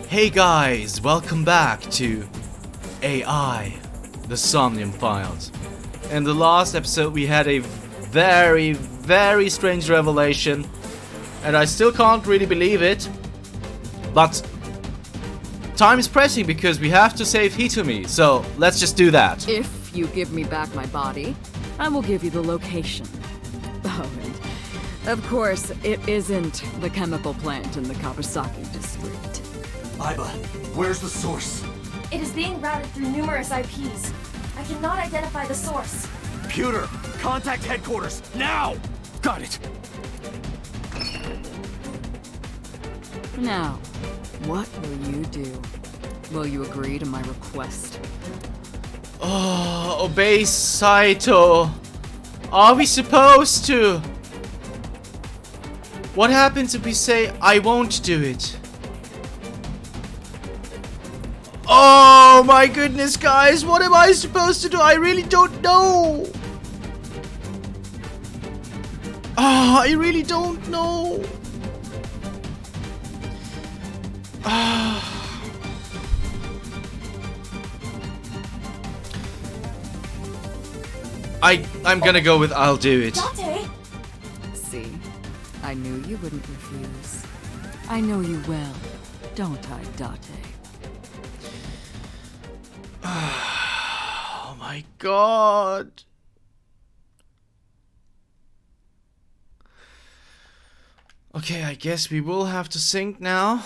Hey guys, welcome back to AI, the Somnium files. In the last episode we had a very strange revelation, and I still can't really believe it, but time is pressing because we have to save Hitomi, so let's just do that. If you give me back my body, I will give you the location. Oh, and of course, it isn't the chemical plant in the Kawasaki district. Aiba, where's the source? It is being routed through numerous IPs. I cannot identify the source. Computer, contact headquarters, now! Got it. Now, what will you do? Will you agree to my request? Oh, obey Saito. Are we supposed to? What happens if we say, I won't do it? Oh my goodness, guys, what am I supposed to do? I really don't know. I really don't know. I'm gonna go with I'll do it. Date? See, I knew you wouldn't refuse. I know you well, don't I, Date? Oh my god. Okay, I guess we will have to sync now.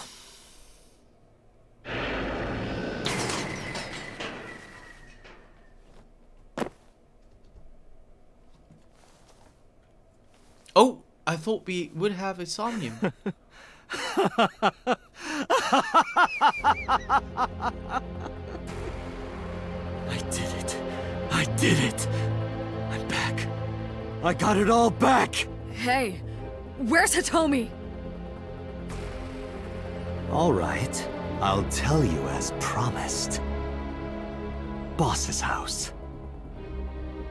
Oh, I thought we would have a Somnium. I did it. I did it. I'm back. I got it all back. Hey, where's Hitomi? All right, I'll tell you as promised. Boss's house.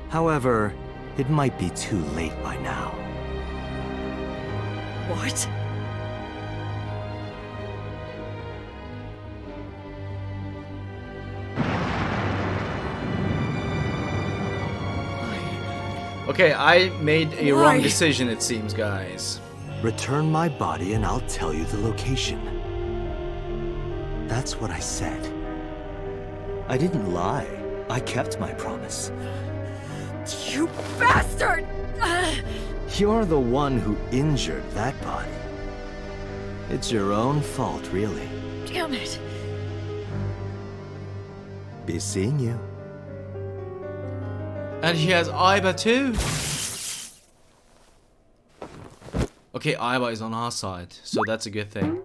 However, it might be too late by now. What? Okay, I made a wrong Why? decision, it seems, guys. Return my body and I'll tell you the location. That's what I said. I didn't lie. I kept my promise. You bastard! You're the one who injured that body. It's your own fault, really. Damn it! Be seeing you. And he has Aiba too. Okay, Aiba is on our side, so that's a good thing.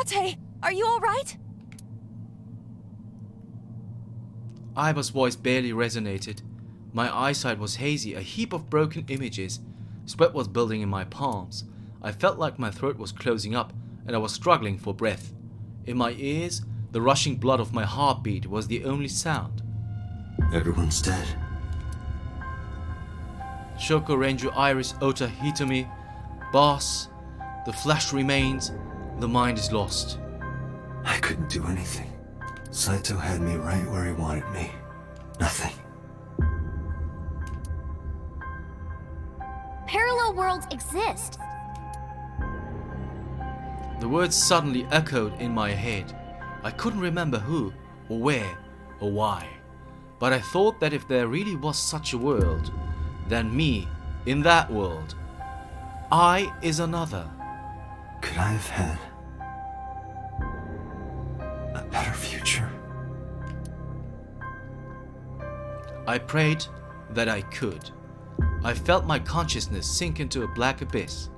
Date, are you alright? Aiba's voice barely resonated. My eyesight was hazy, a heap of broken images. Sweat was building in my palms. I felt like my throat was closing up, and I was struggling for breath. In my ears, the rushing blood of my heartbeat was the only sound. Everyone's dead. Shoko, Renju, Iris, Ota, Hitomi, Boss. The flesh remains, the mind is lost. I couldn't do anything. Saito had me right where he wanted me. Nothing. Parallel worlds exist. The words suddenly echoed in my head. I couldn't remember who, or where, or why. But I thought that if there really was such a world, then me, in that world, I is another. Could I have had a better future? I prayed that I could. I felt my consciousness sink into a black abyss.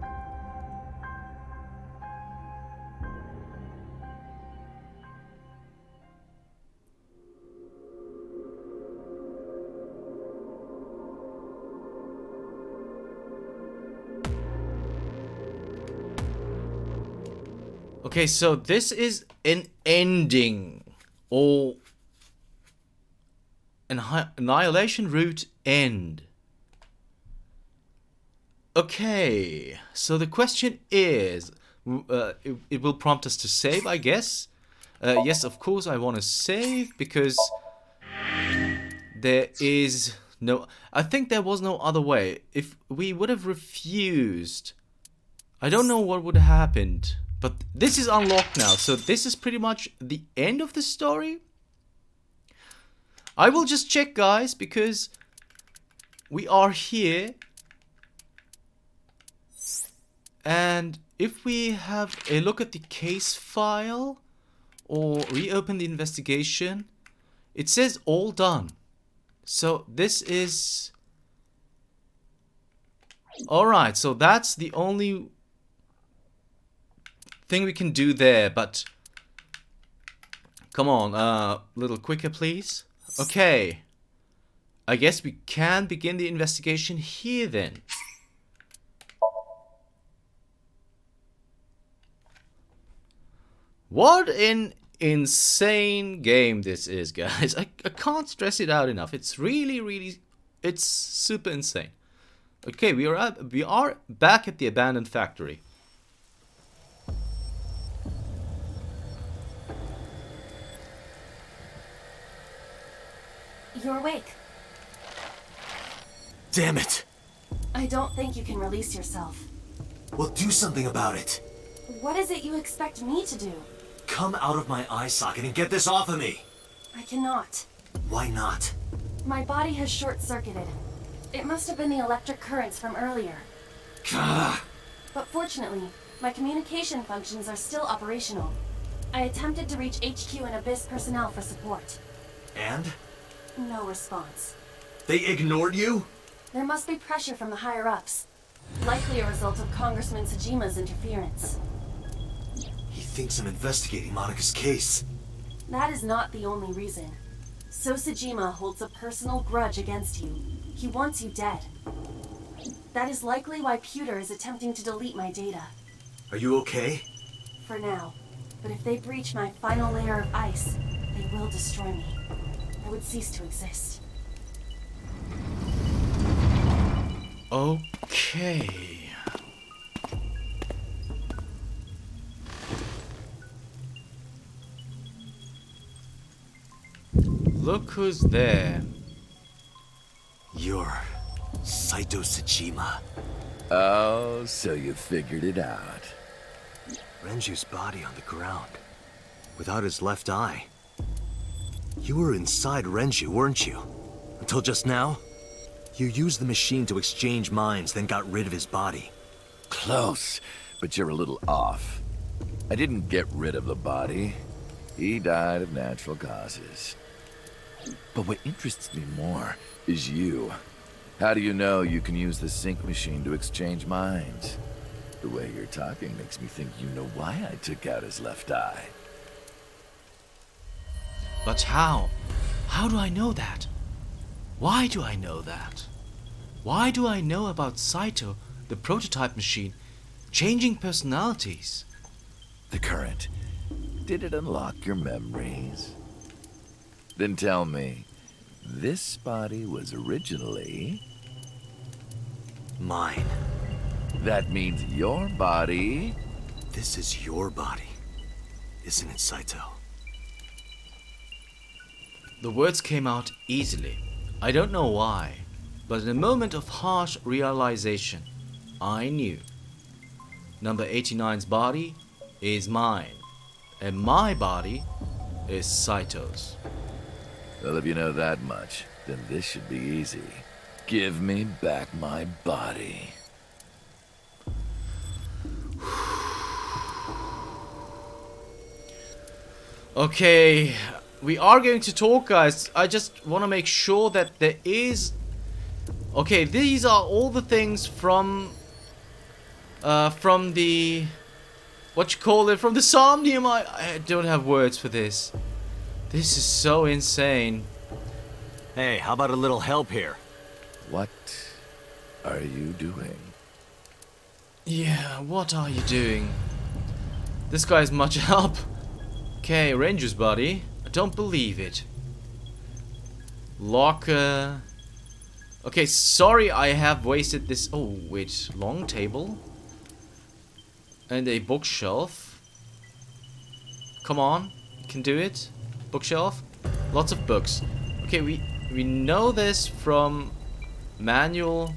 Okay, so this is an ending, or Annihilation route end. Okay, so the question is, it will prompt us to save, I guess. Yes, of course I want to save because there is no... I think there was no other way. If we would have refused, I don't know what would have happened. But this is unlocked now, so this is pretty much the end of the story. I will just check, guys, because we are here. And if we have a look at the case file or reopen the investigation, it says all done. So this is... Alright, so that's the only thing we can do there, but... Come on, a little quicker, please. Okay. I guess we can begin the investigation here then. What an insane game this is, guys. I can't stress it out enough. It's really, it's super insane. Okay, we are back at the abandoned factory. You're awake. Damn it! I don't think you can release yourself. Well, do something about it. What is it you expect me to do? Come out of my eye socket and get this off of me! I cannot. Why not? My body has short-circuited. It must have been the electric currents from earlier. Gah. But fortunately, my communication functions are still operational. I attempted to reach HQ and Abyss personnel for support. And? No response. They ignored you? There must be pressure from the higher-ups. Likely a result of Congressman Tsujima's interference. He thinks I'm investigating Monika's case. That is not the only reason. Tsujima holds a personal grudge against you. He wants you dead. That is likely why Pewter is attempting to delete my data. Are you okay? For now. But if they breach my final layer of ice, they will destroy me. I would cease to exist. Okay. Look who's there. You're Saito Tsujima. Oh, so you figured it out. Renju's body on the ground, without his left eye. You were inside Renju, weren't you? Until just now? You used the machine to exchange minds, then got rid of his body. Close, but you're a little off. I didn't get rid of the body. He died of natural causes. But what interests me more is you. How do you know you can use the sync machine to exchange minds? The way you're talking makes me think you know why I took out his left eye. But how? How do I know that? Why do I know that? Why do I know about Saito, the prototype machine, changing personalities? The current. Did it unlock your memories? Then tell me, this body was originally... Mine. That means your body... This is your body, isn't it, Saito? The words came out easily. I don't know why, but in a moment of harsh realization, I knew. Number 89's body is mine, and my body is Saito's. Well, if you know that much, then this should be easy. Give me back my body. Okay, we are going to talk, guys. I just want to make sure that there is... Okay, these are all the things from the... What you call it? From the Somnium. I don't have words for this. This is so insane. Hey, how about a little help here? What are you doing? Yeah, what are you doing? This guy's much help. Okay, Ranger's body. I don't believe it. Locker. Okay, sorry I have wasted this. Oh, wait. Long table? And a bookshelf. Come on. You can do it. Bookshelf. Lots of books. Okay, we know this from manual.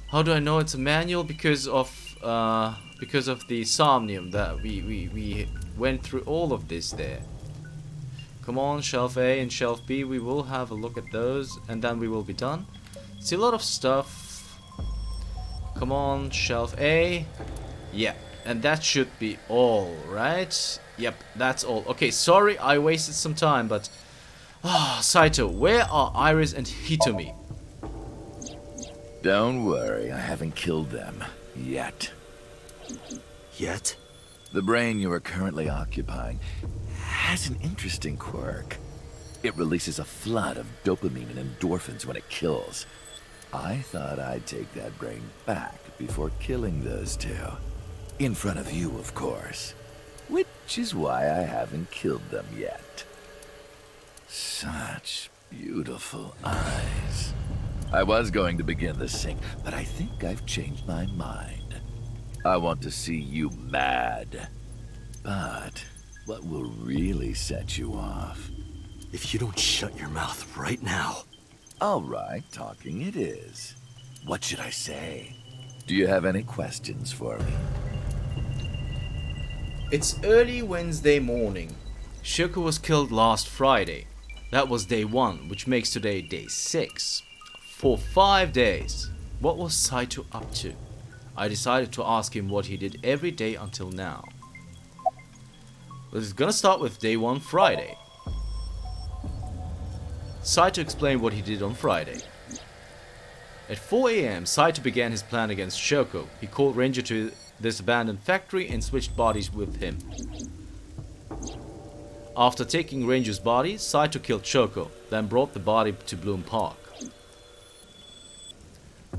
How do I know it's a manual? Because of the Somnium that we went through all of this there. Come on, shelf A and shelf B. We will have a look at those and then we will be done. See a lot of stuff. Come on, shelf A. Yeah, and that should be all, right? Yep, that's all. Okay, sorry I wasted some time, but... Saito, where are Iris and Hitomi? Don't worry, I haven't killed them. Yet. Yet? The brain you are currently occupying has an interesting quirk. It releases a flood of dopamine and endorphins when it kills. I thought I'd take that brain back before killing those two. In front of you, of course. Which is why I haven't killed them yet. Such beautiful eyes. I was going to begin the sync, but I think I've changed my mind. I want to see you mad. But what will really set you off? If you don't shut your mouth right now. All right, talking it is. What should I say? Do you have any questions for me? It's early Wednesday morning. Shoko was killed last Friday. That was day 1, which makes today day 6. For 5 days, what was Saito up to? I decided to ask him what he did every day until now. We're gonna start with day 1, Friday. Saito explained what he did on Friday. At 4 AM, Saito began his plan against Shoko. He called Ranger to this abandoned factory and switched bodies with him. After taking Ranger's body, Saito killed Shoko, then brought the body to Bloom Park.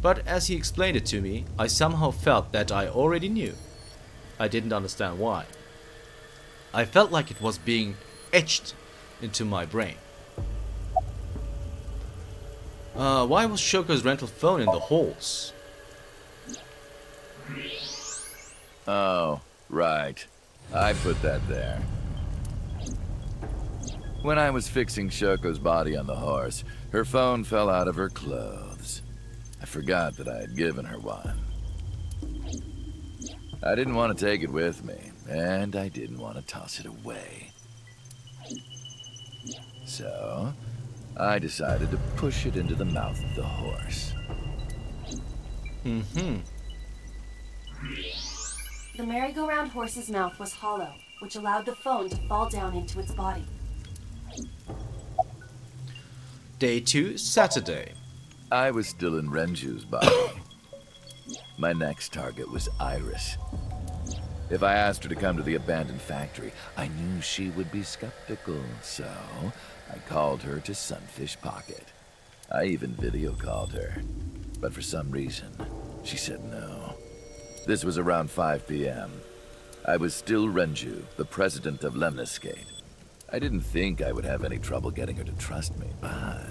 But as he explained it to me, I somehow felt that I already knew. I didn't understand why. I felt like it was being etched into my brain. Why was Shoko's rental phone in the halls? Oh, right. I put that there. When I was fixing Shoko's body on the horse, her phone fell out of her clothes. I forgot that I had given her one. I didn't want to take it with me, and I didn't want to toss it away. So, I decided to push it into the mouth of the horse. The merry-go-round horse's mouth was hollow, which allowed the phone to fall down into its body. Day 2, Saturday. I was still in Renju's body. My next target was Iris. If I asked her to come to the abandoned factory, I knew she would be skeptical, so I called her to Sunfish Pocket. I even video called her, but for some reason, she said no. This was around 5 p.m. I was still Renju, the president of Lemniscate. I didn't think I would have any trouble getting her to trust me, but...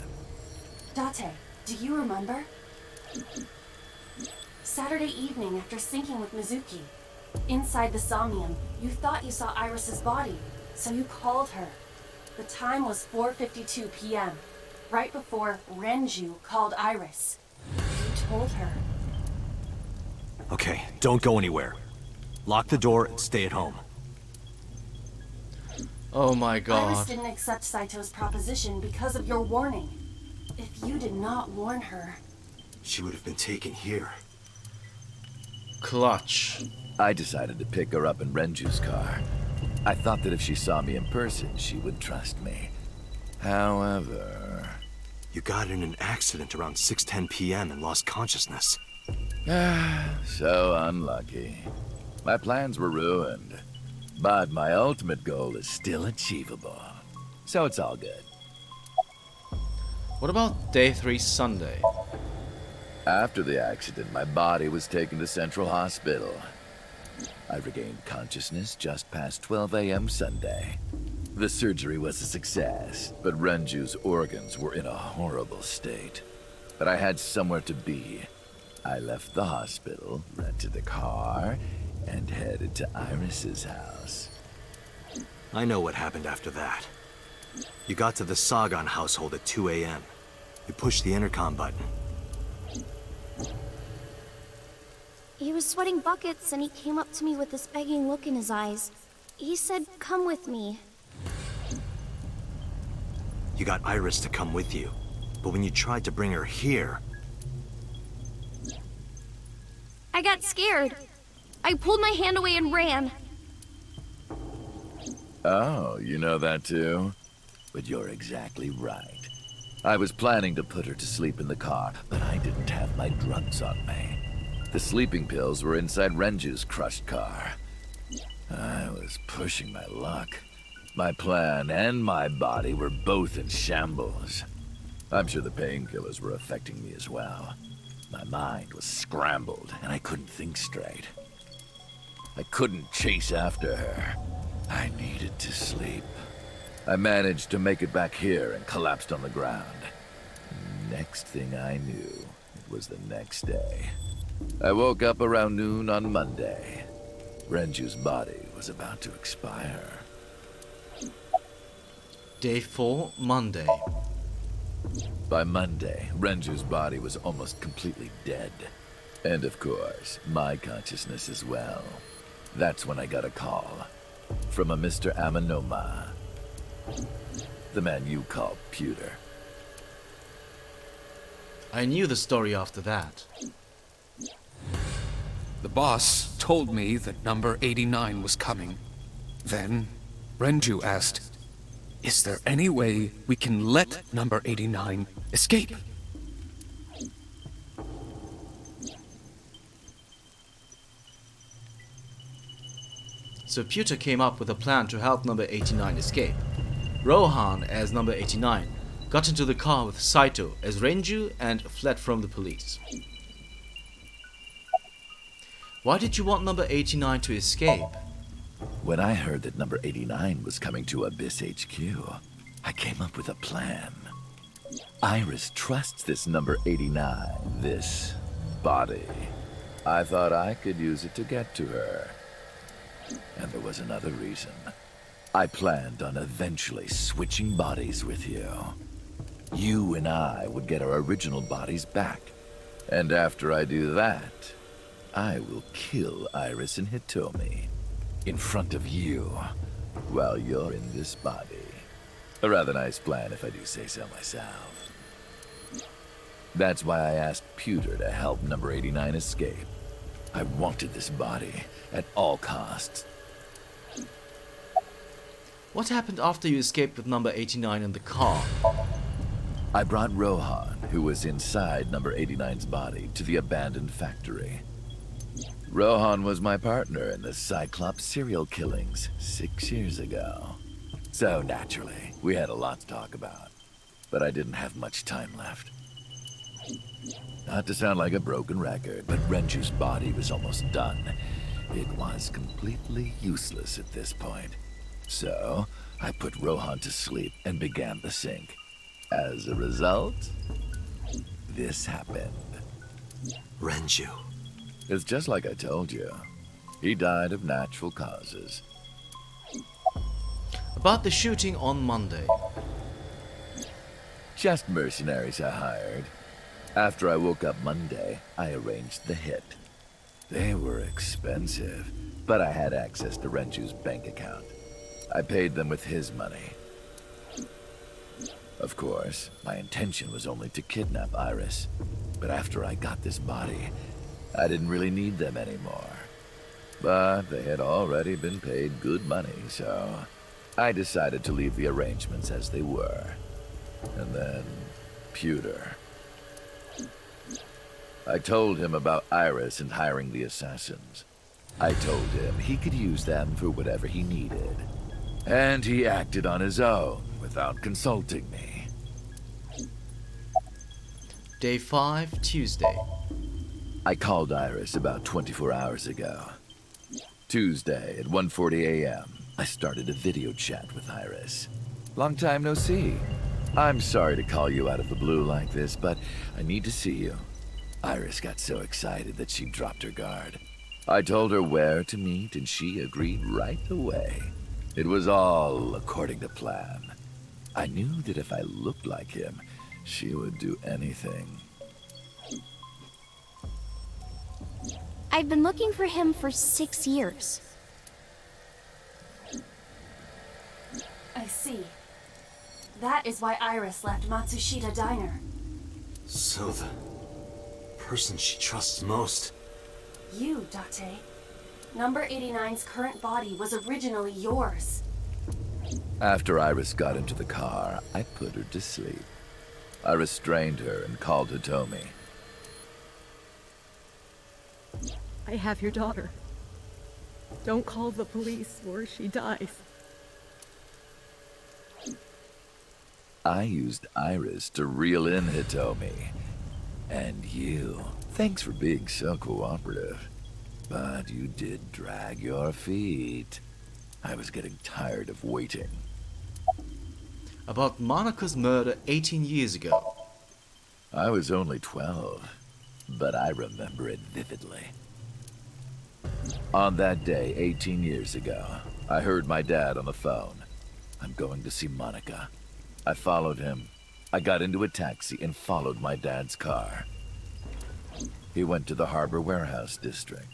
Date, do you remember? Saturday evening after syncing with Mizuki. Inside the Somnium, you thought you saw Iris's body, so you called her. The time was 4:52 p.m., right before Renju called Iris. You told her. Okay, don't go anywhere. Lock the door and stay at home. Oh my Iris god. didn't accept Saito's proposition because of your warning. If you did not warn her... She would have been taken here. Clutch. I decided to pick her up in Renju's car. I thought that if she saw me in person, she would trust me. However... You got in an accident around 6:10 p.m. and lost consciousness. So unlucky. My plans were ruined. But my ultimate goal is still achievable. So it's all good. What about day 3, Sunday? After the accident, my body was taken to Central Hospital. I regained consciousness just past 12 a.m. Sunday. The surgery was a success, but Renju's organs were in a horrible state. but I had somewhere to be. I left the hospital, rented a car, and headed to Iris's house. I know what happened after that. You got to the Sagan household at 2 a.m. You pushed the intercom button. He was sweating buckets and he came up to me with this begging look in his eyes. He said, "Come with me." You got Iris to come with you, but when you tried to bring her here... I got scared. I pulled my hand away and ran. Oh, you know that too? But you're exactly right. I was planning to put her to sleep in the car, but I didn't have my drugs on me. The sleeping pills were inside Renju's crushed car. I was pushing my luck. My plan and my body were both in shambles. I'm sure the painkillers were affecting me as well. My mind was scrambled, and I couldn't think straight. I couldn't chase after her. I needed to sleep. I managed to make it back here and collapsed on the ground. Next thing I knew, it was the next day. I woke up around noon on Monday. Renju's body was about to expire. Day 4, Monday. By Monday, Renju's body was almost completely dead. And of course, my consciousness as well. That's when I got a call. From a Mr. Amanoma. The man you call Pewter. I knew the story after that. The boss told me that number 89 was coming. Then, Renju asked, "Is there any way we can let number 89 escape?" So Pewter came up with a plan to help number 89 escape. Rohan, as number 89, got into the car with Saito as Renju and fled from the police. Why did you want number 89 to escape? When I heard that number 89 was coming to Abyss HQ, I came up with a plan. Iris trusts this number 89, this body. I thought I could use it to get to her. And there was another reason. I planned on eventually switching bodies with you. You and I would get our original bodies back. And after I do that, I will kill Iris and Hitomi in front of you while you're in this body. A rather nice plan if I do say so myself. That's why I asked Pewter to help number 89 escape. I wanted this body at all costs. What happened after you escaped with number 89 in the car? I brought Rohan, who was inside number 89's body, to the abandoned factory. Rohan was my partner in the Cyclops serial killings 6 years ago. So naturally, we had a lot to talk about. But I didn't have much time left. Not to sound like a broken record, but Renju's body was almost done. It was completely useless at this point. So, I put Rohan to sleep and began the sync. As a result, this happened. Renju. It's just like I told you. He died of natural causes. About the shooting on Monday. Just mercenaries I hired. After I woke up Monday, I arranged the hit. They were expensive, but I had access to Renju's bank account. I paid them with his money. Of course, my intention was only to kidnap Iris. But after I got this body, I didn't really need them anymore. But they had already been paid good money, so I decided to leave the arrangements as they were. And then, Pewter. I told him about Iris and hiring the assassins. I told him he could use them for whatever he needed. And he acted on his own without consulting me. Day 5, Tuesday. I called Iris about 24 hours ago. Tuesday at 1:40 a.m., I started a video chat with Iris. Long time no see. I'm sorry to call you out of the blue like this, but I need to see you. Iris got so excited that she dropped her guard. I told her where to meet, and she agreed right away. It was all according to plan. I knew that if I looked like him, she would do anything. I've been looking for him for 6 years. I see. That is why Iris left Matsushita Diner. So the person she trusts most. You, Date. Number 89's current body was originally yours. After Iris got into the car, I put her to sleep. I restrained her and called Hitomi. I have your daughter. Don't call the police or she dies. I used Iris to reel in Hitomi. And you. Thanks for being so cooperative. But you did drag your feet. I was getting tired of waiting. About Monika's murder 18 years ago. I was only 12, but I remember it vividly. On that day, 18 years ago, I heard my dad on the phone. I'm going to see Monika. I followed him. I got into a taxi and followed my dad's car. He went to the Harbor Warehouse District.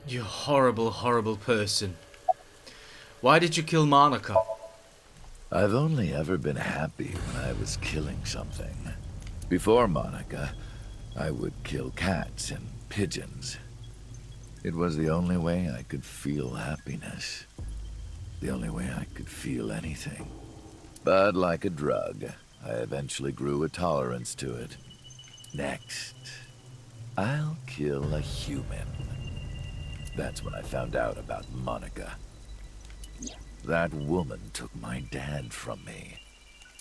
You horrible, horrible person. Why did you kill Monika? I've only ever been happy when I was killing something. Before Monika, I would kill cats and pigeons. It was the only way I could feel happiness. The only way I could feel anything. But like a drug, I eventually grew a tolerance to it. Next, I'll kill a human. That's when I found out about Monika. That woman took my dad from me,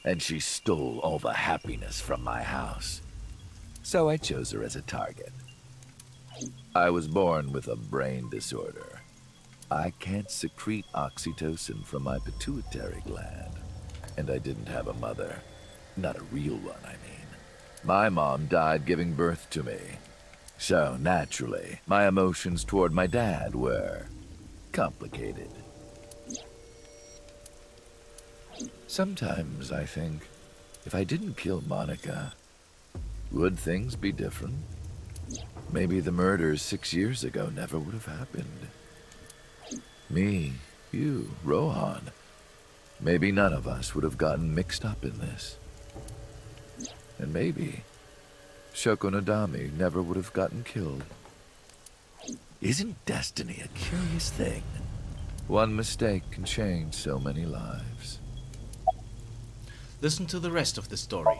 and she stole all the happiness from my house. So I chose her as a target. I was born with a brain disorder. I can't secrete oxytocin from my pituitary gland, and I didn't have a mother. Not a real one, I mean. My mom died giving birth to me. So, naturally, my emotions toward my dad were complicated. Sometimes I think, if I didn't kill Monika, would things be different? Maybe the murders 6 years ago never would have happened. Me, you, Rohan. Maybe none of us would have gotten mixed up in this. And maybe Shoko Nadami never would have gotten killed. Isn't destiny a curious thing? One mistake can change so many lives. Listen to the rest of the story.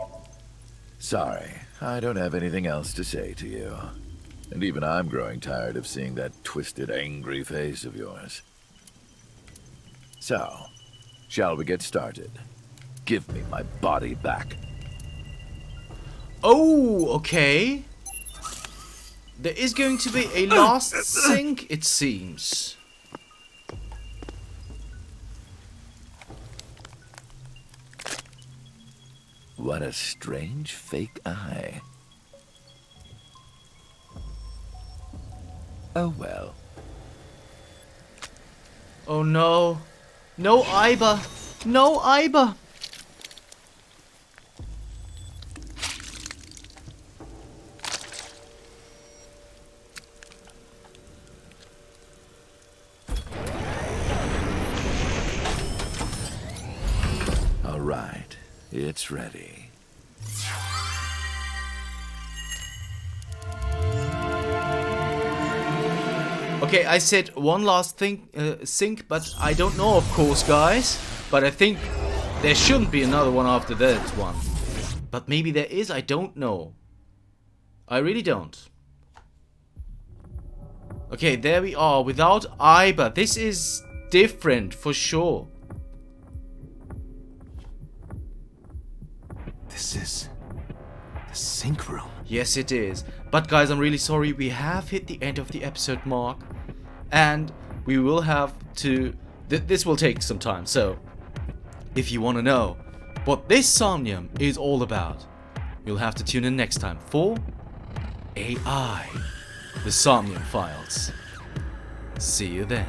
Sorry, I don't have anything else to say to you. And even I'm growing tired of seeing that twisted, angry face of yours. So, shall we get started? Give me my body back. Oh, okay. There is going to be a last sync, it seems. What a strange fake eye. Oh well. Oh no. No Aiba. No Aiba. All right, it's ready. Okay, I said one last thing, sync, but I don't know, of course, guys. But I think there shouldn't be another one after that one. But maybe there is, I don't know. I really don't. Okay, there we are, without Iba. This is different, for sure. This is the sync room. Yes, it is. But guys, I'm really sorry. We have hit the end of the episode mark. And we will have to... this will take some time. So, if you want to know what this Somnium is all about, you'll have to tune in next time for AI, the Somnium Files. See you then.